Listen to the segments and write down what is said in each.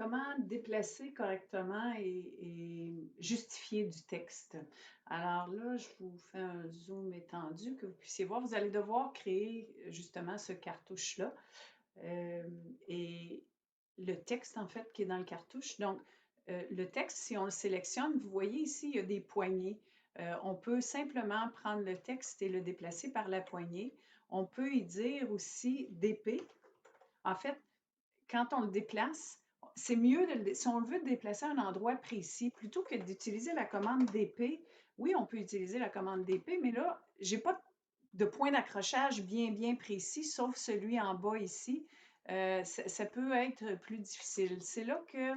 comment déplacer correctement et justifier du texte. Alors là, je vous fais un zoom étendu que vous puissiez voir. Vous allez devoir créer justement ce cartouche-là euh, et le texte en fait qui est dans le cartouche. Donc, le texte, si on le sélectionne, vous voyez ici, il y a des poignées. On peut simplement prendre le texte et le déplacer par la poignée. On peut y dire aussi d'épée. En fait, quand on le déplace, c'est mieux, si on veut déplacer un endroit précis, plutôt que d'utiliser la commande d'épée, oui, on peut utiliser la commande d'épée, mais là, je n'ai pas de point d'accrochage bien précis, sauf celui en bas ici. Ça peut être plus difficile. C'est là que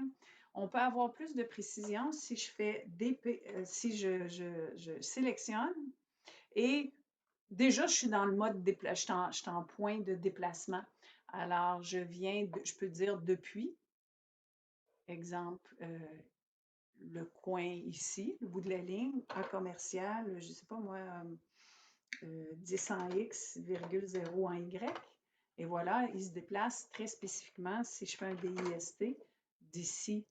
on peut avoir plus de précision si je fais d'épée, si je sélectionne et déjà, je suis dans le mode je suis en point de déplacement. Alors, je peux dire depuis, exemple, le coin ici, le bout de la ligne, A commercial, je ne sais pas moi, 10 en X, virgule 0 en Y. Et voilà, il se déplace très spécifiquement. Si je fais un DIST, d'ici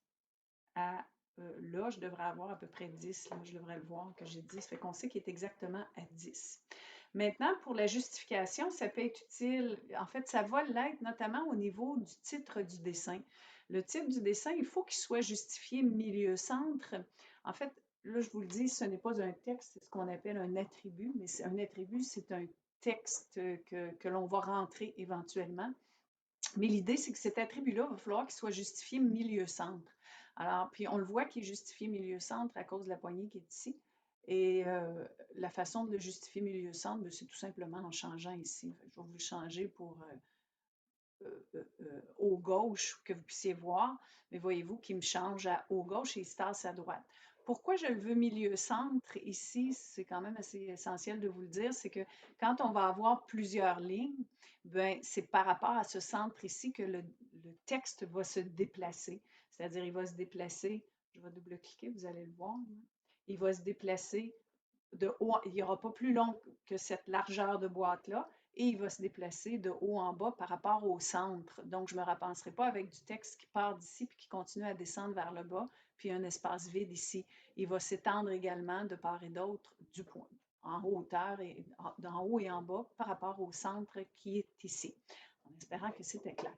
à là, je devrais avoir à peu près 10. Là, je devrais le voir que j'ai 10. Ça fait qu'on sait qu'il est exactement à 10. Maintenant, pour la justification, ça peut être utile. En fait, ça va l'être notamment au niveau du titre du dessin. Le titre du dessin, il faut qu'il soit justifié milieu-centre. En fait, là, je vous le dis, ce n'est pas un texte, c'est ce qu'on appelle un attribut, mais un attribut, c'est un texte que l'on va rentrer éventuellement. Mais l'idée, c'est que cet attribut-là, il va falloir qu'il soit justifié milieu-centre. Alors, puis on le voit qu'il est justifié milieu-centre à cause de la poignée qui est ici. Et la façon de le justifier milieu-centre, c'est tout simplement en changeant ici. Je vais vous le changer pour haut gauche, que vous puissiez voir. Mais voyez-vous qu'il me change à haut gauche et il se tasse à droite. Pourquoi je le veux milieu-centre ici, c'est quand même assez essentiel de vous le dire, c'est que quand on va avoir plusieurs lignes, ben, c'est par rapport à ce centre ici que le texte va se déplacer. C'est-à-dire, il va se déplacer, je vais double-cliquer, vous allez le voir, il va se déplacer de haut, il n'y aura pas plus long que cette largeur de boîte-là, et il va se déplacer de haut en bas par rapport au centre. Donc, je ne me rapenserai pas avec du texte qui part d'ici puis qui continue à descendre vers le bas, puis un espace vide ici. Il va s'étendre également de part et d'autre du point, en hauteur, et d'en haut et en bas par rapport au centre qui est ici. En espérant que c'était clair.